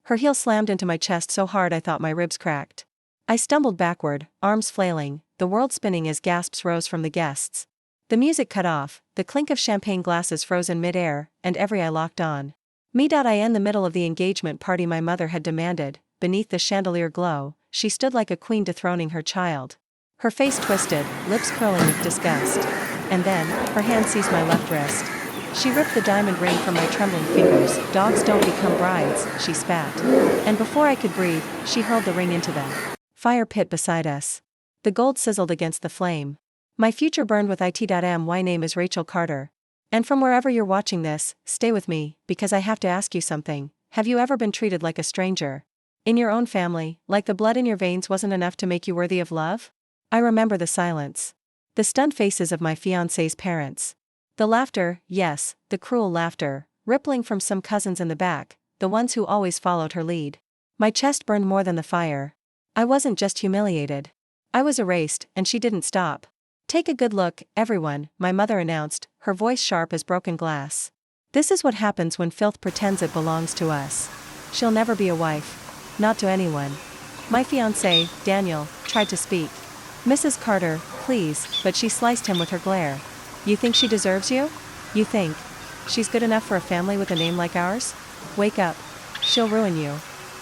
Her heel slammed into my chest so hard I thought my ribs cracked. I stumbled backward, arms flailing, the world spinning as gasps rose from the guests. The music cut off, the clink of champagne glasses froze in mid-air, and every eye locked on me. I in the middle of the engagement party my mother had demanded, beneath the chandelier glow, she stood like a queen dethroning her child. Her face twisted, lips curling with disgust. And then, her hand seized my left wrist. She ripped the diamond ring from my trembling fingers. "Dogs don't become brides," she spat. And before I could breathe, she hurled the ring into the fire pit beside us. The gold sizzled against the flame. My future burned with it. My name is Rachel Carter. And from wherever you're watching this, stay with me, because I have to ask you something. Have you ever been treated like a stranger? In your own family, like the blood in your veins wasn't enough to make you worthy of love? I remember the silence. The stunned faces of my fiancé's parents. The laughter, yes, the cruel laughter, rippling from some cousins in the back, the ones who always followed her lead. My chest burned more than the fire. I wasn't just humiliated. I was erased, and she didn't stop. "Take a good look, everyone," my mother announced, her voice sharp as broken glass. "This is what happens when filth pretends it belongs to us. She'll never be a wife. Not to anyone." My fiancé, Daniel, tried to speak. "Mrs. Carter, please," but she sliced him with her glare. "You think she deserves you? You think she's good enough for a family with a name like ours? Wake up. She'll ruin you."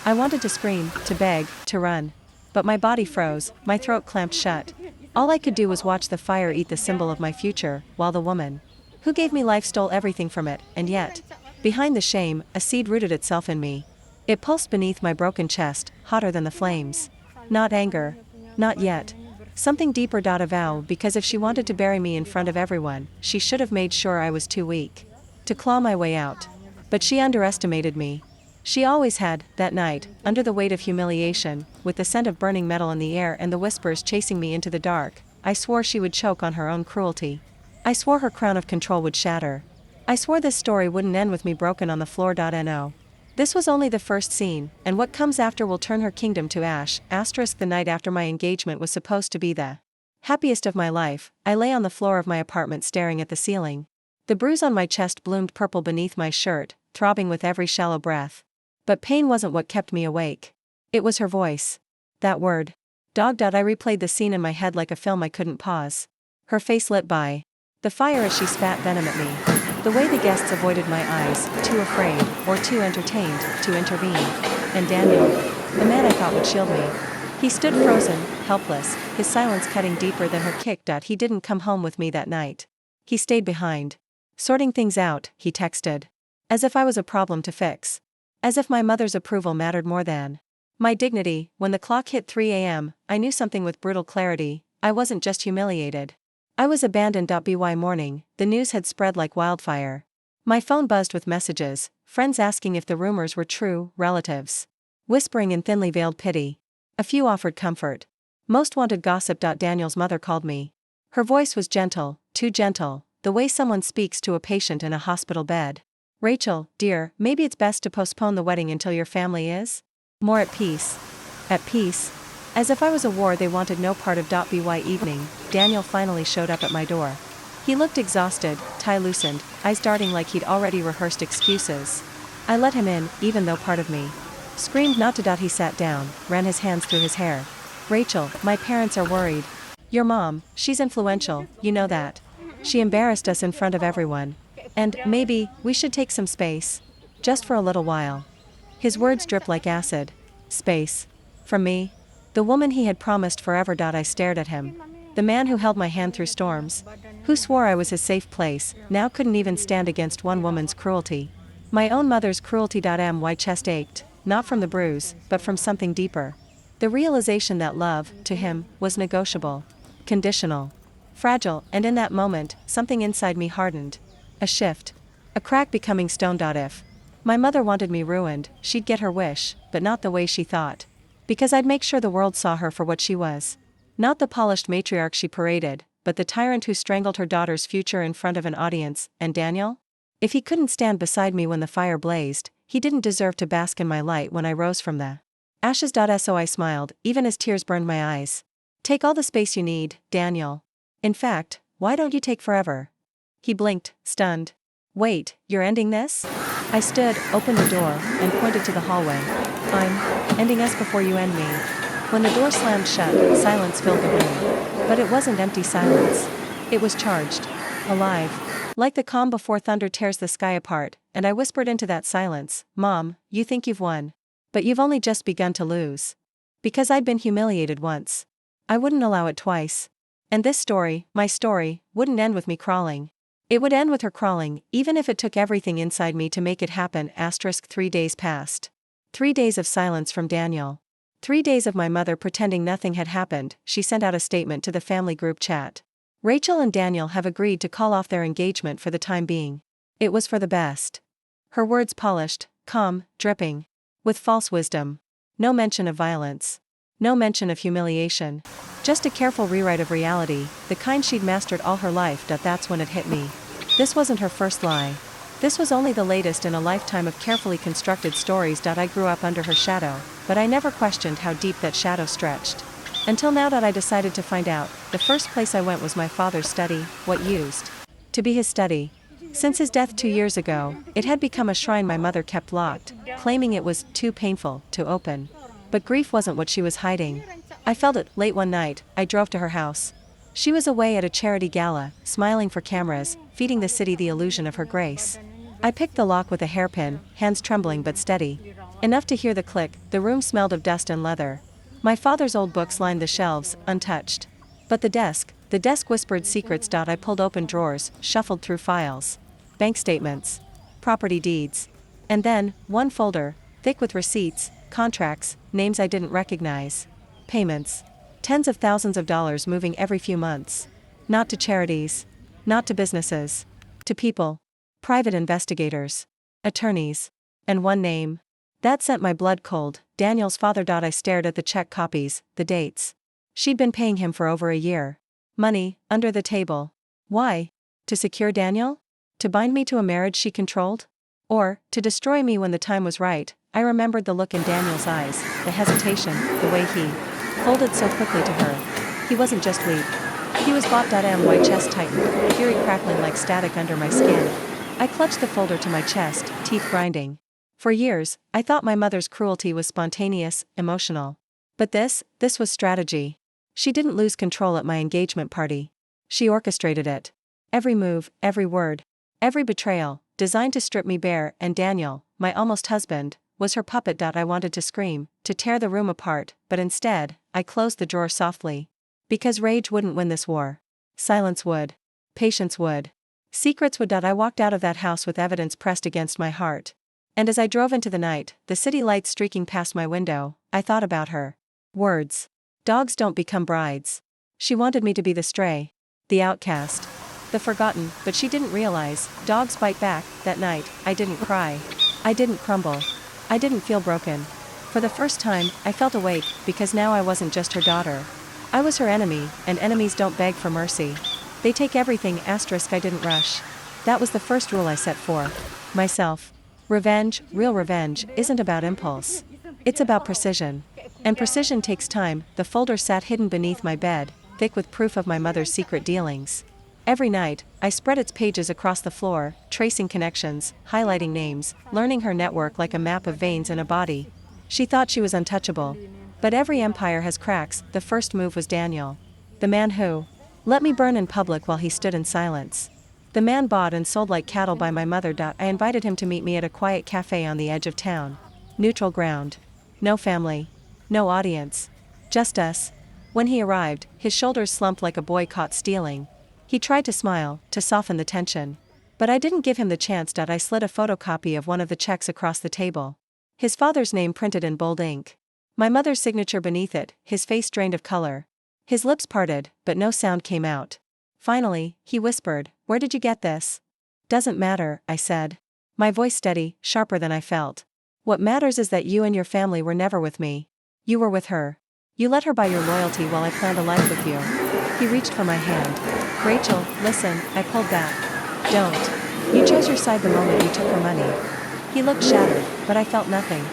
I wanted to scream, to beg, to run. But my body froze, my throat clamped shut. All I could do was watch the fire eat the symbol of my future, while the woman who gave me life stole everything from it. And yet, behind the shame, a seed rooted itself in me. It pulsed beneath my broken chest, hotter than the flames. Not anger. Not yet. Something deeper. A vow, because if she wanted to bury me in front of everyone, she should have made sure I was too weak to claw my way out. But she underestimated me. She always had, that night, under the weight of humiliation, with the scent of burning metal in the air and the whispers chasing me into the dark. I swore she would choke on her own cruelty. I swore her crown of control would shatter. I swore this story wouldn't end with me broken on the floor. No. This was only the first scene, and what comes after will turn her kingdom to ash. The night after my engagement was supposed to be the happiest of my life. I lay on the floor of my apartment staring at the ceiling. The bruise on my chest bloomed purple beneath my shirt, throbbing with every shallow breath. But pain wasn't what kept me awake. It was her voice. That word. Dog. I replayed the scene in my head like a film I couldn't pause. Her face lit by the fire as she spat venom at me. The way the guests avoided my eyes, too afraid, or too entertained, to intervene. And Daniel, the man I thought would shield me. He stood frozen, helpless, his silence cutting deeper than her kick. He didn't come home with me that night. He stayed behind. "Sorting things out," he texted. As if I was a problem to fix. As if my mother's approval mattered more than my dignity. When the clock hit 3 a.m., I knew something with brutal clarity. I wasn't just humiliated. I was abandoned. By morning, the news had spread like wildfire. My phone buzzed with messages, friends asking if the rumors were true, relatives whispering in thinly veiled pity. A few offered comfort. Most wanted gossip. Daniel's mother called me. Her voice was gentle, too gentle, the way someone speaks to a patient in a hospital bed. "Rachel, dear, maybe it's best to postpone the wedding until your family is more at peace." At peace? As if I was a war they wanted no part of. By evening, Daniel finally showed up at my door. He looked exhausted, tie loosened, eyes darting like he'd already rehearsed excuses. I let him in, even though part of me screamed not to. He sat down, ran his hands through his hair. "Rachel, my parents are worried. Your mom, she's influential, you know that. She embarrassed us in front of everyone. And, maybe, we should take some space. Just for a little while." His words dripped like acid. Space. From me? The woman he had promised forever. I stared at him. The man who held my hand through storms. Who swore I was his safe place, now couldn't even stand against one woman's cruelty. My own mother's cruelty. My chest ached, not from the bruise, but from something deeper. The realization that love, to him, was negotiable. Conditional. Fragile, and in that moment, something inside me hardened. A shift. A crack becoming stone. If my mother wanted me ruined, she'd get her wish, but not the way she thought. Because I'd make sure the world saw her for what she was. Not the polished matriarch she paraded, but the tyrant who strangled her daughter's future in front of an audience. And Daniel? If he couldn't stand beside me when the fire blazed, he didn't deserve to bask in my light when I rose from the ashes. So I smiled, even as tears burned my eyes. "Take all the space you need, Daniel. In fact, why don't you take forever?" He blinked, stunned. "Wait, you're ending this?" I stood, opened the door, and pointed to the hallway. I'm ending us before you end me. When the door slammed shut, silence filled the room. But it wasn't empty silence. It was charged. Alive. Like the calm before thunder tears the sky apart, and I whispered into that silence, "Mom, you think you've won. But you've only just begun to lose." Because I'd been humiliated once. I wouldn't allow it twice. And this story, my story, wouldn't end with me crawling. It would end with her crawling, even if it took everything inside me to make it happen. 3 days passed. 3 days of silence from Daniel. 3 days of my mother pretending nothing had happened. She sent out a statement to the family group chat. Rachel and Daniel have agreed to call off their engagement for the time being. It was for the best. Her words polished, calm, dripping. With false wisdom. No mention of violence. No mention of humiliation. Just a careful rewrite of reality, the kind she'd mastered all her life. That's when it hit me. This wasn't her first lie. This was only the latest in a lifetime of carefully constructed stories. I grew up under her shadow, but I never questioned how deep that shadow stretched. Until now I decided to find out. The first place I went was my father's study, what used to be his study. Since his death 2 years ago, it had become a shrine my mother kept locked, claiming it was too painful to open. But grief wasn't what she was hiding. I felt it. Late one night, I drove to her house. She was away at a charity gala, smiling for cameras, feeding the city the illusion of her grace. I picked the lock with a hairpin, hands trembling but steady. Enough to hear the click. The room smelled of dust and leather. My father's old books lined the shelves, untouched. But the desk whispered secrets. I pulled open drawers, shuffled through files. Bank statements. Property deeds. And then, one folder, thick with receipts, contracts, names I didn't recognize. Payments. Tens of thousands of dollars moving every few months. Not to charities. Not to businesses. To people. Private investigators. Attorneys. And one name. That sent my blood cold, Daniel's father. I stared at the check copies, the dates. She'd been paying him for over a year. Money, under the table. Why? To secure Daniel? To bind me to a marriage she controlled? Or, to destroy me when the time was right? I remembered the look in Daniel's eyes, the hesitation, the way he folded so quickly to her. He wasn't just weak. He was bought. My chest tightened, fury crackling like static under my skin. I clutched the folder to my chest, teeth grinding. For years, I thought my mother's cruelty was spontaneous, emotional. But this was strategy. She didn't lose control at my engagement party. She orchestrated it. Every move, every word, every betrayal, designed to strip me bare. And Daniel, my almost husband, was her puppet. I wanted to scream, to tear the room apart, but instead, I closed the drawer softly. Because rage wouldn't win this war. Silence would. Patience would. Secrets would. I walked out of that house with evidence pressed against my heart. And as I drove into the night, the city lights streaking past my window, I thought about her. Words. Dogs don't become brides. She wanted me to be the stray. The outcast. The forgotten, but she didn't realize, dogs bite back. That night, I didn't cry. I didn't crumble. I didn't feel broken. For the first time, I felt awake, because now I wasn't just her daughter. I was her enemy, and enemies don't beg for mercy. They take everything. I didn't rush. That was the first rule I set for myself. Revenge, real revenge, isn't about impulse. It's about precision. And precision takes time. The folder sat hidden beneath my bed, thick with proof of my mother's secret dealings. Every night, I spread its pages across the floor, tracing connections, highlighting names, learning her network like a map of veins in a body. She thought she was untouchable. But every empire has cracks. The first move was Daniel. The man who let me burn in public while he stood in silence. The man bought and sold like cattle by my mother. I invited him to meet me at a quiet cafe on the edge of town. Neutral ground. No family. No audience. Just us. When he arrived, his shoulders slumped like a boy caught stealing. He tried to smile, to soften the tension. But I didn't give him the chance. I slid a photocopy of one of the checks across the table. His father's name printed in bold ink. My mother's signature beneath it, his face drained of color. His lips parted, but no sound came out. Finally, he whispered, "Where did you get this?" "Doesn't matter," I said. My voice steady, sharper than I felt. "What matters is that you and your family were never with me. You were with her. You let her buy your loyalty while I planned a life with you." He reached for my hand. "Rachel, listen," I pulled back. "Don't. You chose your side the moment you took her money." He looked shattered, but I felt nothing.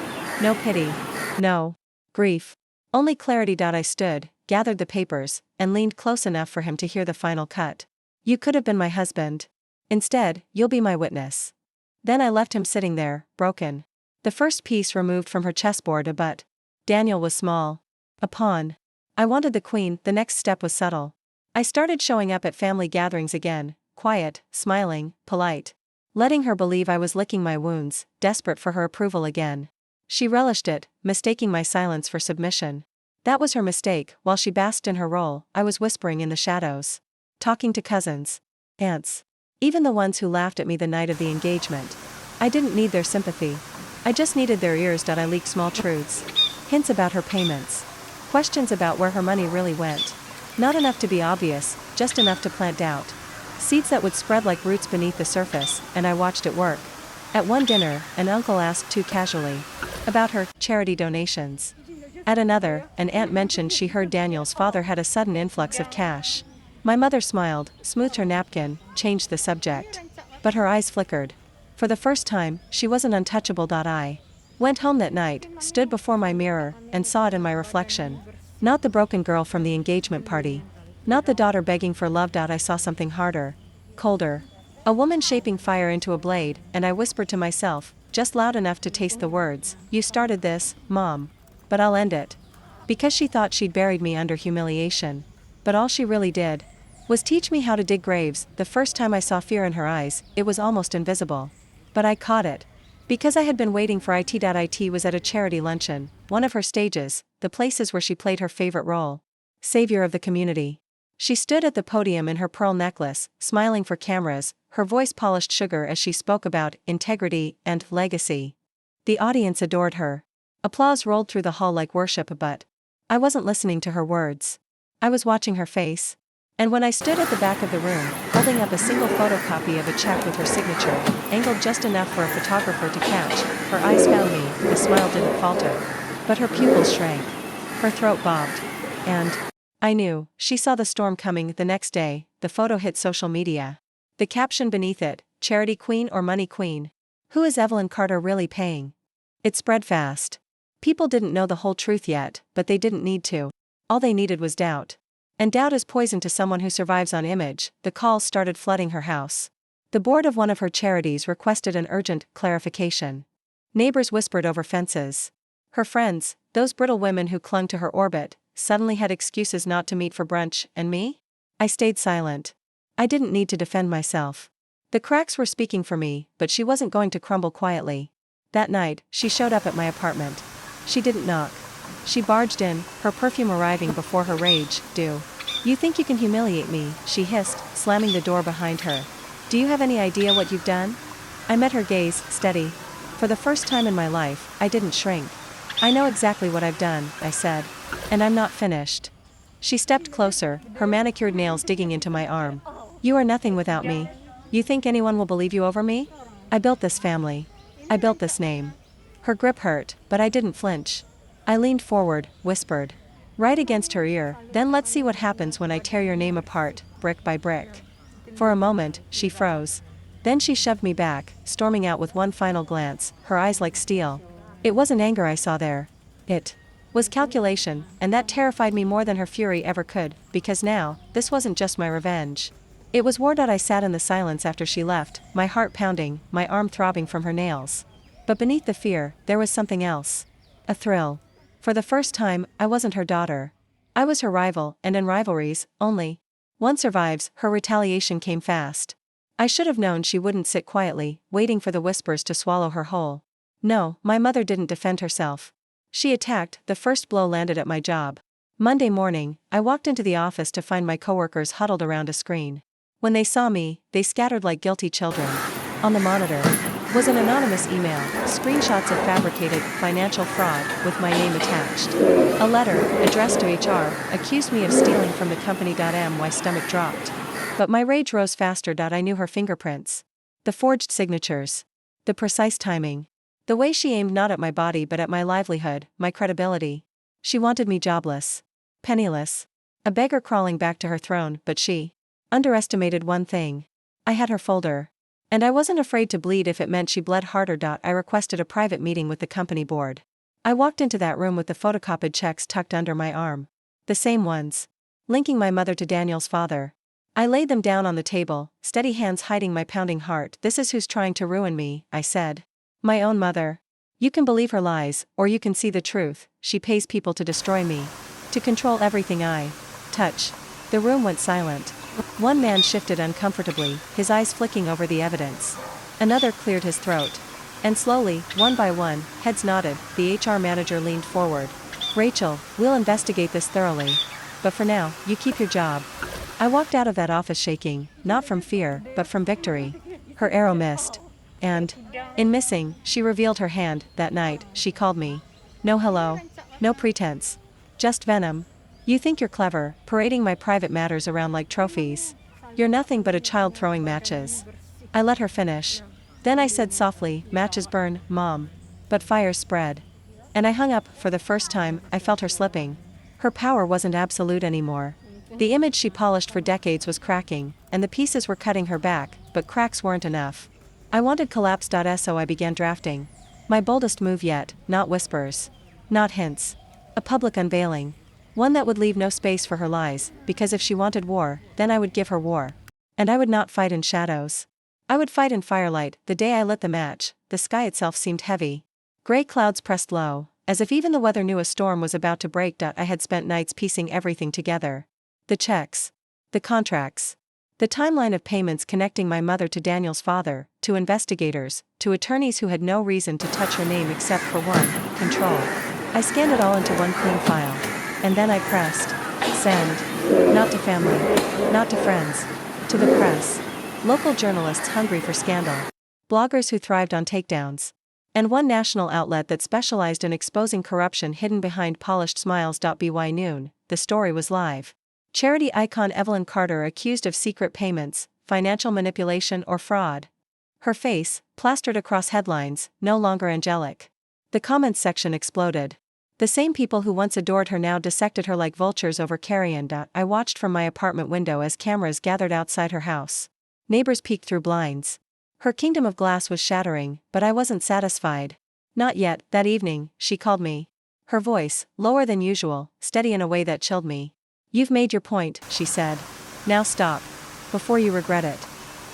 No pity. No grief. Only clarity. I stood, gathered the papers, and leaned close enough for him to hear the final cut. "You could have been my husband. Instead, you'll be my witness." Then I left him sitting there, broken. The first piece removed from her chessboard, but Daniel was small. A pawn. I wanted the queen. The next step was subtle. I started showing up at family gatherings again, quiet, smiling, polite. Letting her believe I was licking my wounds, desperate for her approval again. She relished it, mistaking my silence for submission. That was her mistake. While she basked in her role, I was whispering in the shadows. Talking to cousins. Aunts. Even the ones who laughed at me the night of the engagement. I didn't need their sympathy. I just needed their ears. I leaked small truths. Hints about her payments. Questions about where her money really went. Not enough to be obvious, just enough to plant doubt. Seeds that would spread like roots beneath the surface, and I watched it work. At one dinner, an uncle asked too casually about her charity donations. At another, an aunt mentioned she heard Daniel's father had a sudden influx of cash. My mother smiled, smoothed her napkin, changed the subject. But her eyes flickered. For the first time, she wasn't untouchable. I went home that night, stood before my mirror, and saw it in my reflection. Not the broken girl from the engagement party. Not the daughter begging for love. I saw something harder. Colder. A woman shaping fire into a blade, and I whispered to myself, just loud enough to taste the words, "You started this, Mom. But I'll end it." Because she thought she'd buried me under humiliation. But all she really did was teach me how to dig graves. The first time I saw fear in her eyes, it was almost invisible. But I caught it. Because I had been waiting for it. It was at a charity luncheon, one of her stages, the places where she played her favorite role. Savior of the community. She stood at the podium in her pearl necklace, smiling for cameras, her voice polished sugar as she spoke about integrity and legacy. The audience adored her. Applause rolled through the hall like worship, but I wasn't listening to her words. I was watching her face. And when I stood at the back of the room, holding up a single photocopy of a check with her signature, angled just enough for a photographer to catch, her eyes found me. The smile didn't falter. But her pupils shrank. Her throat bobbed. And I knew, she saw the storm coming. The next day, the photo hit social media. The caption beneath it, "Charity Queen or Money Queen? Who is Evelyn Carter really paying?" It spread fast. People didn't know the whole truth yet, but they didn't need to. All they needed was doubt. And doubt is poison to someone who survives on image. The calls started flooding her house. The board of one of her charities requested an urgent clarification. Neighbors whispered over fences. Her friends, those brittle women who clung to her orbit, suddenly had excuses not to meet for brunch. And me? I stayed silent. I didn't need to defend myself. The cracks were speaking for me, but she wasn't going to crumble quietly. That night, she showed up at my apartment. She didn't knock. She barged in, her perfume arriving before her rage. "Do you think you can humiliate me?" she hissed, slamming the door behind her. "Do you have any idea what you've done?" I met her gaze, steady. For the first time in my life, I didn't shrink. "I know exactly what I've done," I said. "And I'm not finished." She stepped closer, her manicured nails digging into my arm. "You are nothing without me. You think anyone will believe you over me? I built this family. I built this name." Her grip hurt, but I didn't flinch. I leaned forward, whispered. Right against her ear, "Then let's see what happens when I tear your name apart, brick by brick." For a moment, she froze. Then she shoved me back, storming out with one final glance, her eyes like steel. It wasn't anger I saw there. It was calculation, and that terrified me more than her fury ever could, because now, this wasn't just my revenge. It was war. I sat in the silence after she left, my heart pounding, my arm throbbing from her nails. But beneath the fear, there was something else. A thrill. For the first time, I wasn't her daughter. I was her rival, and in rivalries, only one survives. Her retaliation came fast. I should have known she wouldn't sit quietly, waiting for the whispers to swallow her whole. No, my mother didn't defend herself. She attacked. The first blow landed at my job. Monday morning, I walked into the office to find my coworkers huddled around a screen. When they saw me, they scattered like guilty children. On the monitor was an anonymous email, screenshots of fabricated financial fraud with my name attached. A letter, addressed to HR, accused me of stealing from the company. My stomach dropped. But my rage rose faster. I knew her fingerprints. The forged signatures. The precise timing. The way she aimed not at my body but at my livelihood, my credibility. She wanted me jobless. Penniless. A beggar crawling back to her throne, but she underestimated one thing. I had her folder. And I wasn't afraid to bleed if it meant she bled harder. I requested a private meeting with the company board. I walked into that room with the photocopied checks tucked under my arm. The same ones. Linking my mother to Daniel's father. I laid them down on the table, steady hands hiding my pounding heart. This is who's trying to ruin me, I said. My own mother. You can believe her lies, or you can see the truth. She pays people to destroy me. To control everything I touch. The room went silent. One man shifted uncomfortably, his eyes flicking over the evidence. Another cleared his throat. And slowly, one by one, heads nodded. The HR manager leaned forward. Rachel, we'll investigate this thoroughly. But for now, you keep your job. I walked out of that office shaking, not from fear, but from victory. Her arrow missed. And, in missing, she revealed her hand. That night, she called me. No hello. No pretense. Just venom. You think you're clever, parading my private matters around like trophies. You're nothing but a child throwing matches. I let her finish. Then I said softly, matches burn, Mom. But fires spread. And I hung up. For the first time, I felt her slipping. Her power wasn't absolute anymore. The image she polished for decades was cracking, and the pieces were cutting her back, but cracks weren't enough. I wanted collapse. So I began drafting. My boldest move yet, not whispers. Not hints. A public unveiling. One that would leave no space for her lies, because if she wanted war, then I would give her war. And I would not fight in shadows. I would fight in firelight. The day I lit the match, the sky itself seemed heavy. Gray clouds pressed low, as if even the weather knew a storm was about to break. I had spent nights piecing everything together. The checks. The contracts. The timeline of payments connecting my mother to Daniel's father, to investigators, to attorneys who had no reason to touch her name except for one, control. I scanned it all into one clean file. And then I pressed send. Not to family. Not to friends. To the press. Local journalists hungry for scandal. Bloggers who thrived on takedowns. And one national outlet that specialized in exposing corruption hidden behind polished smiles. By noon, the story was live. Charity icon Evelyn Carter accused of secret payments, financial manipulation or fraud. Her face, plastered across headlines, no longer angelic. The comments section exploded. The same people who once adored her now dissected her like vultures over carrion. I watched from my apartment window as cameras gathered outside her house. Neighbors peeked through blinds. Her kingdom of glass was shattering, but I wasn't satisfied. Not yet. That evening, she called me. Her voice, lower than usual, steady in a way that chilled me. You've made your point, she said. Now stop. Before you regret it.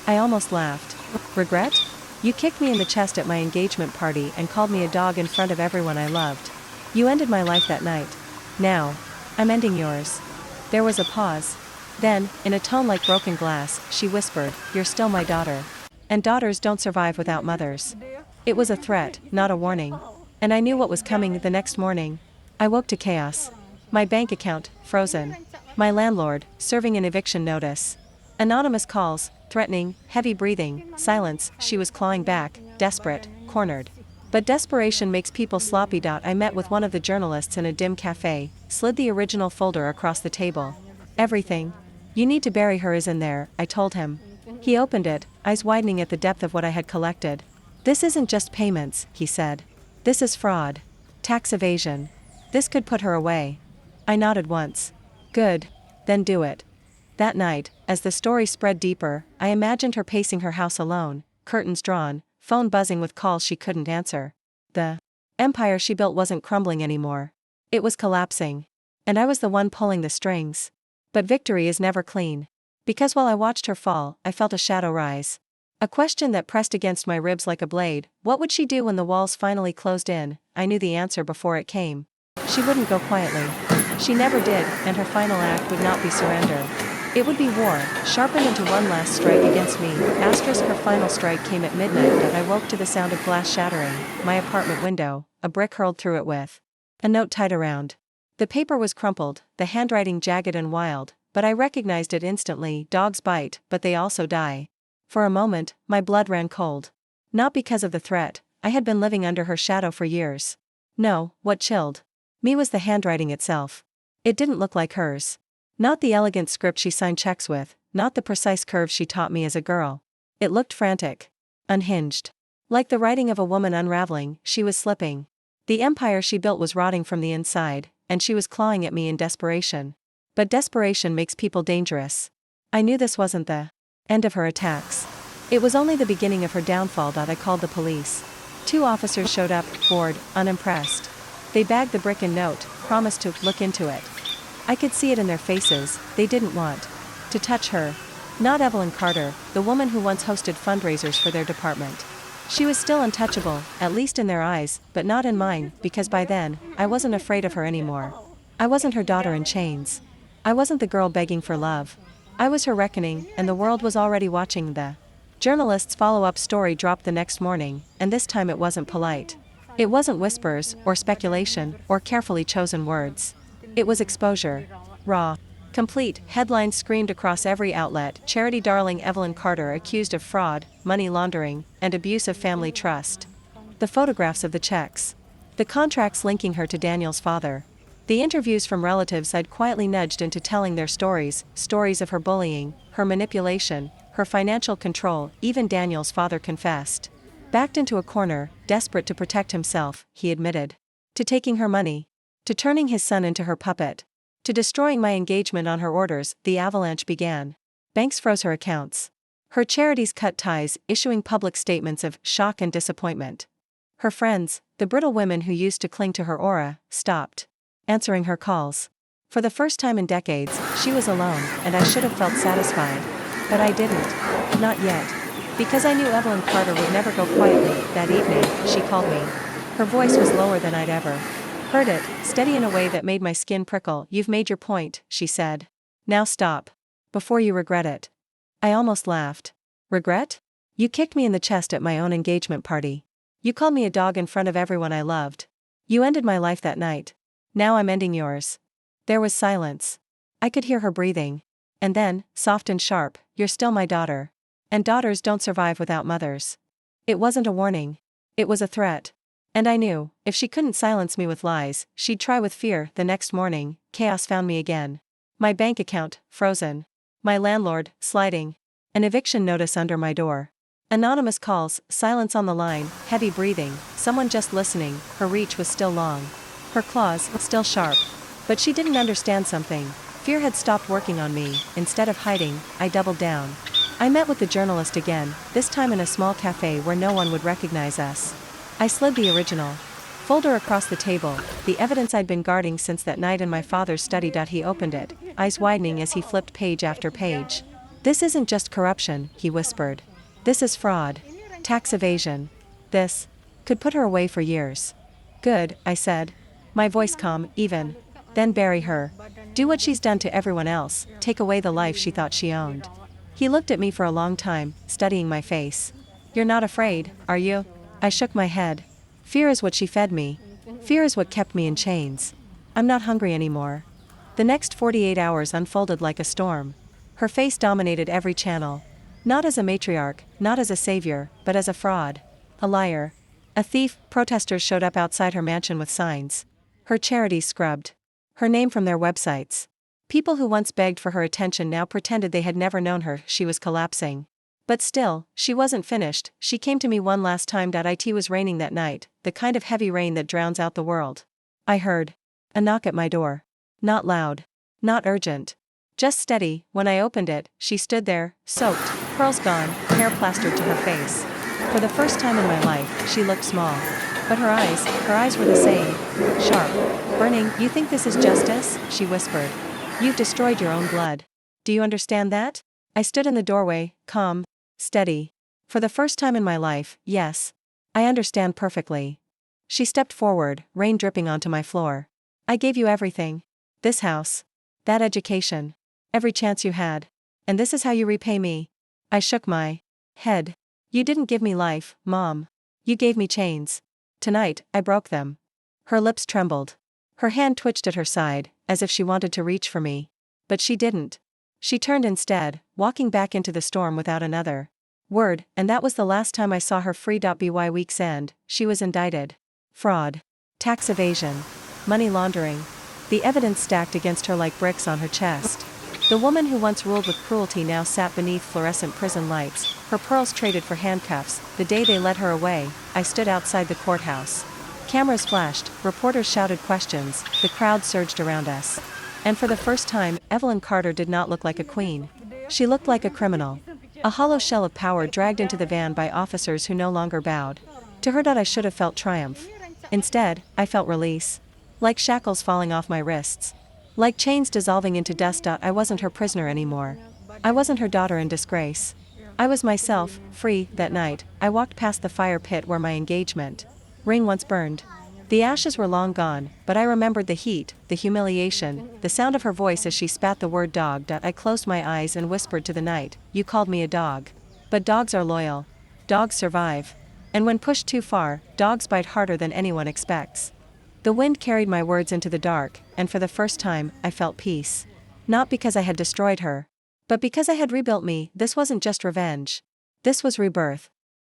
I almost laughed. Regret? You kicked me in the chest at my engagement party and called me a dog in front of everyone I loved. You ended my life that night. Now, I'm ending yours. There was a pause. Then, in a tone like broken glass, she whispered, you're still my daughter. And daughters don't survive without mothers. It was a threat, not a warning. And I knew what was coming. The next morning. I woke to chaos. My bank account, frozen. My landlord, serving an eviction notice. Anonymous calls, threatening, heavy breathing, silence. She was clawing back, desperate, cornered. But desperation makes people sloppy. I met with one of the journalists in a dim cafe, slid the original folder across the table. Everything you need to bury her is in there, I told him. He opened it, eyes widening at the depth of what I had collected. This isn't just payments, he said. This is fraud. Tax evasion. This could put her away. I nodded once. Good. Then do it. That night, as the story spread deeper, I imagined her pacing her house alone, curtains drawn, phone buzzing with calls she couldn't answer. The empire she built wasn't crumbling anymore. It was collapsing. And I was the one pulling the strings. But victory is never clean. Because while I watched her fall, I felt a shadow rise. A question that pressed against my ribs like a blade. What would she do when the walls finally closed in? I knew the answer before it came. She wouldn't go quietly. She never did, and her final act would not be surrender. It would be war, sharpened into one last strike against me. Asterisk her final strike came at midnight. I woke to the sound of glass shattering, my apartment window, a brick hurled through it with a note tied around. The paper was crumpled, the handwriting jagged and wild, but I recognized it instantly. Dogs bite, but they also die. For a moment, my blood ran cold. Not because of the threat, I had been living under her shadow for years. No, what chilled me was the handwriting itself. It didn't look like hers. Not the elegant script she signed checks with, not the precise curves she taught me as a girl. It looked frantic. Unhinged. Like the writing of a woman unraveling, she was slipping. The empire she built was rotting from the inside, and she was clawing at me in desperation. But desperation makes people dangerous. I knew this wasn't the end of her attacks. It was only the beginning of her downfall. I called the police. 2 officers showed up, bored, unimpressed. They bagged the brick and note, promised to look into it. I could see it in their faces. They didn't want to touch her. Not Evelyn Carter, the woman who once hosted fundraisers for their department. She was still untouchable, at least in their eyes, but not in mine, because by then, I wasn't afraid of her anymore. I wasn't her daughter in chains. I wasn't the girl begging for love. I was her reckoning, and the world was already watching. The journalist's follow-up story dropped the next morning, and this time it wasn't polite. It wasn't whispers, or speculation, or carefully chosen words. It was exposure. Raw. Complete. Headlines screamed across every outlet: charity darling Evelyn Carter accused of fraud, money laundering, and abuse of family trust. The photographs of the checks. The contracts linking her to Daniel's father. The interviews from relatives I'd quietly nudged into telling their stories of her bullying, her manipulation, her financial control. Even Daniel's father confessed. Backed into a corner, desperate to protect himself, he admitted. To taking her money. To turning his son into her puppet. To destroying my engagement on her orders. The avalanche began. Banks froze her accounts. Her charities cut ties, issuing public statements of shock and disappointment. Her friends, the brittle women who used to cling to her aura, stopped answering her calls. For the first time in decades, she was alone, and I should have felt satisfied. But I didn't. Not yet. Because I knew Evelyn Carter would never go quietly. That evening, she called me. Her voice was lower than I'd ever heard it, steady in a way that made my skin prickle. "You've made your point," she said. "Now stop. Before you regret it." I almost laughed. Regret? You kicked me in the chest at my own engagement party. You called me a dog in front of everyone I loved. You ended my life that night. Now I'm ending yours. There was silence. I could hear her breathing. And then, soft and sharp, "You're still my daughter. And daughters don't survive without mothers." It wasn't a warning. It was a threat. And I knew, if she couldn't silence me with lies, she'd try with fear. The next morning, chaos found me again. My bank account, frozen. My landlord, sliding. An eviction notice under my door. Anonymous calls, silence on the line, heavy breathing, someone just listening. Her reach was still long. Her claws, still sharp. But she didn't understand something. Fear had stopped working on me. Instead of hiding, I doubled down. I met with the journalist again, this time in a small cafe where no one would recognize us. I slid the original folder across the table, the evidence I'd been guarding since that night in my father's study. He opened it, eyes widening as he flipped page after page. "This isn't just corruption," he whispered. "This is fraud. Tax evasion. This could put her away for years." "Good," I said. My voice calm, even. "Then bury her. Do what she's done to everyone else, take away the life she thought she owned." He looked at me for a long time, studying my face. "You're not afraid, are you?" I shook my head. "Fear is what she fed me. Fear is what kept me in chains. I'm not hungry anymore." The next 48 hours unfolded like a storm. Her face dominated every channel. Not as a matriarch, not as a savior, but as a fraud. A liar. A thief. Protesters showed up outside her mansion with signs. Her charities scrubbed her name from their websites. People who once begged for her attention now pretended they had never known her. She was collapsing. But still, she wasn't finished. She came to me one last time. It was raining that night, the kind of heavy rain that drowns out the world. I heard a knock at my door. Not loud. Not urgent. Just steady. When I opened it, she stood there, soaked, curls gone, hair plastered to her face. For the first time in my life, she looked small. But her eyes were the same. Sharp. Burning. "You think this is justice?" she whispered. "You've destroyed your own blood. Do you understand that?" I stood in the doorway, calm, steady. For the first time in my life, yes. I understand perfectly. She stepped forward, rain dripping onto my floor. "I gave you everything. This house. That education. Every chance you had. And this is how you repay me." I shook my head. "You didn't give me life, Mom. You gave me chains. Tonight, I broke them." Her lips trembled. Her hand twitched at her side, as if she wanted to reach for me. But she didn't. She turned instead, walking back into the storm without another word, and that was the last time I saw her. By week's end, she was indicted. Fraud. Tax evasion. Money laundering. The evidence stacked against her like bricks on her chest. The woman who once ruled with cruelty now sat beneath fluorescent prison lights, her pearls traded for handcuffs. The day they led her away, I stood outside the courthouse. Cameras flashed, reporters shouted questions, the crowd surged around us. And for the first time, Evelyn Carter did not look like a queen. She looked like a criminal. A hollow shell of power dragged into the van by officers who no longer bowed. To her, I should have felt triumph. Instead, I felt release. Like shackles falling off my wrists. Like chains dissolving into dust. I wasn't her prisoner anymore. I wasn't her daughter in disgrace. I was myself, free. That night, I walked past the fire pit where my engagement ring once burned. The ashes were long gone, but I remembered the heat, the humiliation, the sound of her voice as she spat the word dog. I closed my eyes and whispered to the night, "You called me a dog. But dogs are loyal. Dogs survive. And when pushed too far, dogs bite harder than anyone expects." The wind carried my words into the dark, and for the first time, I felt peace. Not because I had destroyed her, but because I had rebuilt me. This wasn't just revenge. This was rebirth.